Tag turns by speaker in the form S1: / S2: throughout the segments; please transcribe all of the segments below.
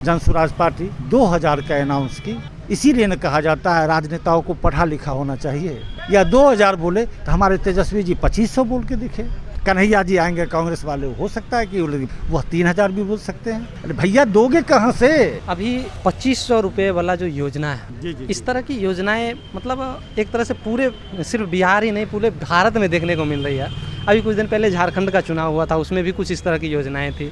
S1: जन स्वराज पार्टी 2000 का अनाउंस की। इसीलिए न कहा जाता है राजनेताओं को पढ़ा लिखा होना चाहिए। या 2000 बोले तो हमारे तेजस्वी जी 2500 बोल के दिखे। कन्हैया जी आएंगे कांग्रेस वाले, हो सकता है कि वह 3000 भी बोल सकते हैं। अरे भैया दोगे कहाँ से?
S2: अभी 2500 रुपये वाला जो योजना है,
S1: जी।
S2: इस तरह की योजनाएं मतलब एक तरह से पूरे सिर्फ बिहार ही नहीं पूरे भारत में देखने को मिल रही है। अभी कुछ दिन पहले झारखंड का चुनाव हुआ था, उसमें भी कुछ इस तरह की योजनाएं थी।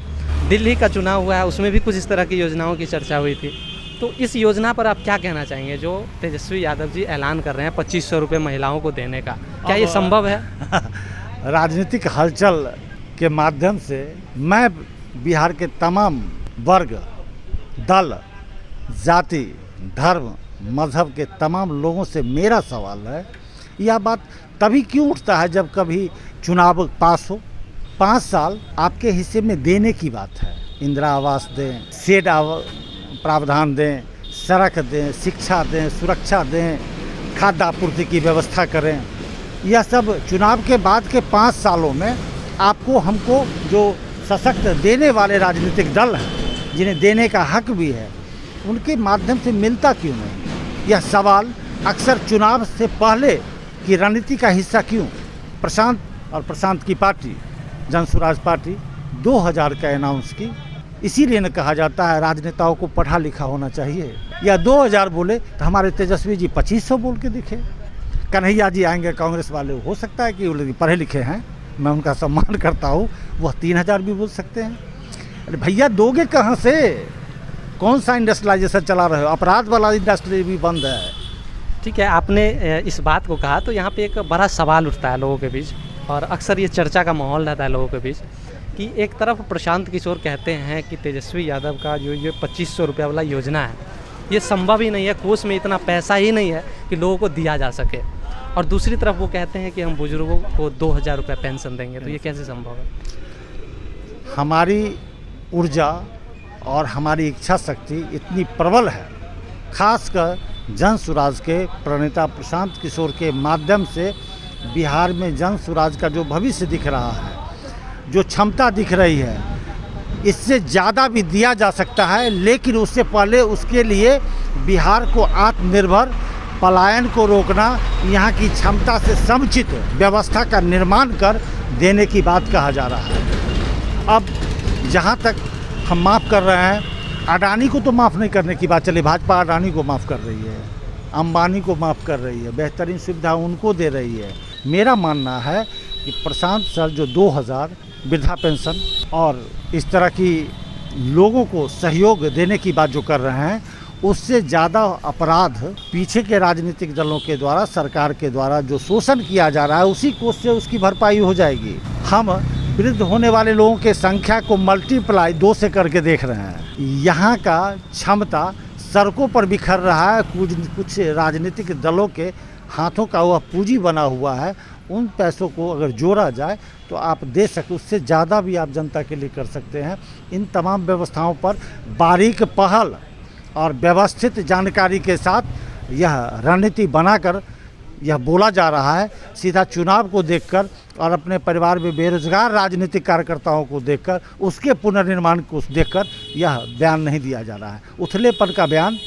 S2: दिल्ली का चुनाव हुआ है, उसमें भी कुछ इस तरह की योजनाओं की चर्चा हुई थी। तो इस योजना पर आप क्या कहना चाहेंगे जो तेजस्वी यादव जी ऐलान कर रहे हैं 2500 रुपये महिलाओं को देने का? क्या ये संभव है?
S1: राजनीतिक हलचल के माध्यम से मैं बिहार के तमाम वर्ग, दल, जाति, धर्म, मजहब के तमाम लोगों से मेरा सवाल है, यह बात तभी क्यों उठता है जब कभी चुनाव पास हो। 5 साल आपके हिस्से में देने की बात है। इंदिरा आवास दें, शेड प्रावधान दें, सड़क दें, शिक्षा दें, सुरक्षा दें, खाद्य आपूर्ति की व्यवस्था करें। यह सब चुनाव के बाद के 5 सालों में आपको हमको जो सशक्त देने वाले राजनीतिक दल हैं, जिन्हें देने का हक भी है, उनके माध्यम से मिलता क्यों नहीं? यह सवाल अक्सर चुनाव से पहले की रणनीति का हिस्सा क्यों? प्रशांत और प्रशांत की पार्टी जन स्वराज पार्टी 2000 का अनाउंस की। इसीलिए न कहा जाता है राजनेताओं को पढ़ा लिखा होना चाहिए। या 2000 बोले तो हमारे तेजस्वी जी 2500 बोल के दिखे। कन्हैया जी आएंगे कांग्रेस वाले, हो सकता है कि पढ़े लिखे हैं, मैं उनका सम्मान करता हूँ, वह 3000 भी बोल सकते हैं। अरे भैया दोगे कहाँ से? कौन सा इंडस्ट्रियलाइजेशन चला रहे हो? अपराध वाला इंडस्ट्री भी बंद है।
S2: ठीक है, आपने इस बात को कहा तो यहाँ पे एक बड़ा सवाल उठता है लोगों के बीच, और अक्सर ये चर्चा का माहौल रहता है लोगों के बीच कि एक तरफ प्रशांत किशोर कहते हैं कि तेजस्वी यादव का जो ये 2500 रुपये वाला योजना है, ये संभव ही नहीं है, कोष में इतना पैसा ही नहीं है कि लोगों को दिया जा सके। और दूसरी तरफ वो कहते हैं कि हम बुजुर्गों को 2000 रुपये पेंशन देंगे। तो ये कैसे संभव है?
S1: हमारी ऊर्जा और हमारी इच्छा शक्ति इतनी प्रबल है, खासकर जन स्वराज के प्रणेता प्रशांत किशोर के माध्यम से बिहार में जन स्वराज का जो भविष्य दिख रहा है, जो क्षमता दिख रही है, इससे ज़्यादा भी दिया जा सकता है। लेकिन उससे पहले उसके लिए बिहार को आत्मनिर्भर, पलायन को रोकना, यहाँ की क्षमता से समुचित व्यवस्था का निर्माण कर देने की बात कहा जा रहा है। अब जहाँ तक हम माफ़ कर रहे हैं, अडानी को तो माफ़ नहीं करने की बात चली। भाजपा अडानी को माफ़ कर रही है, अंबानी को माफ़ कर रही है, बेहतरीन सुविधा उनको दे रही है। मेरा मानना है कि प्रशांत सर जो 2000 वृद्धा पेंशन और इस तरह की लोगों को सहयोग देने की बात जो कर रहे हैं, उससे ज़्यादा अपराध पीछे के राजनीतिक दलों के द्वारा, सरकार के द्वारा जो शोषण किया जा रहा है, उसी कोष से उसकी भरपाई हो जाएगी। हम वृद्ध होने वाले लोगों के संख्या को मल्टीप्लाई 2 से करके देख रहे हैं। यहाँ का क्षमता सड़कों पर बिखर रहा है। कुछ राजनीतिक दलों के हाथों का वह पूंजी बना हुआ है। उन पैसों को अगर जोड़ा जाए तो आप दे सकते, उससे ज़्यादा भी आप जनता के लिए कर सकते हैं। इन तमाम व्यवस्थाओं पर बारीक पहल और व्यवस्थित जानकारी के साथ यह रणनीति बनाकर यह बोला जा रहा है। सीधा चुनाव को देखकर और अपने परिवार में बेरोजगार राजनीतिक कार्यकर्ताओं को देखकर, उसके पुनर्निर्माण को देखकर यह बयान नहीं दिया जा रहा है। उथलेपन का बयान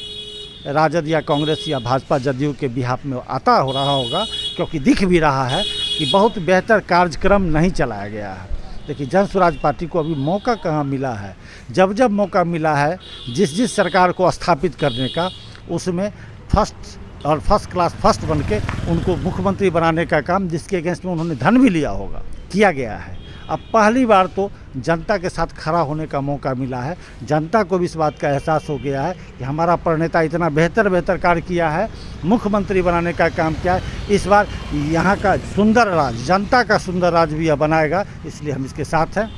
S1: राजद या कांग्रेस या भाजपा जदयू के बिहाफ में आता हो रहा होगा, क्योंकि दिख भी रहा है कि बहुत बेहतर कार्यक्रम नहीं चलाया गया है। लेकिन जन स्वराज पार्टी को अभी मौका कहाँ मिला है? जब जब मौका मिला है जिस सरकार को स्थापित करने का, उसमें फर्स्ट क्लास फर्स्ट बन के उनको मुख्यमंत्री बनाने का काम, जिसके अगेंस्ट में उन्होंने धन भी लिया होगा, किया गया है। अब पहली बार तो जनता के साथ खड़ा होने का मौका मिला है। जनता को भी इस बात का एहसास हो गया है कि हमारा प्रणेता इतना बेहतर कार्य किया है, मुख्यमंत्री बनाने का काम किया है। इस बार यहाँ का सुंदर राज, जनता का सुंदर राज भी यह बनाएगा, इसलिए हम इसके साथ हैं।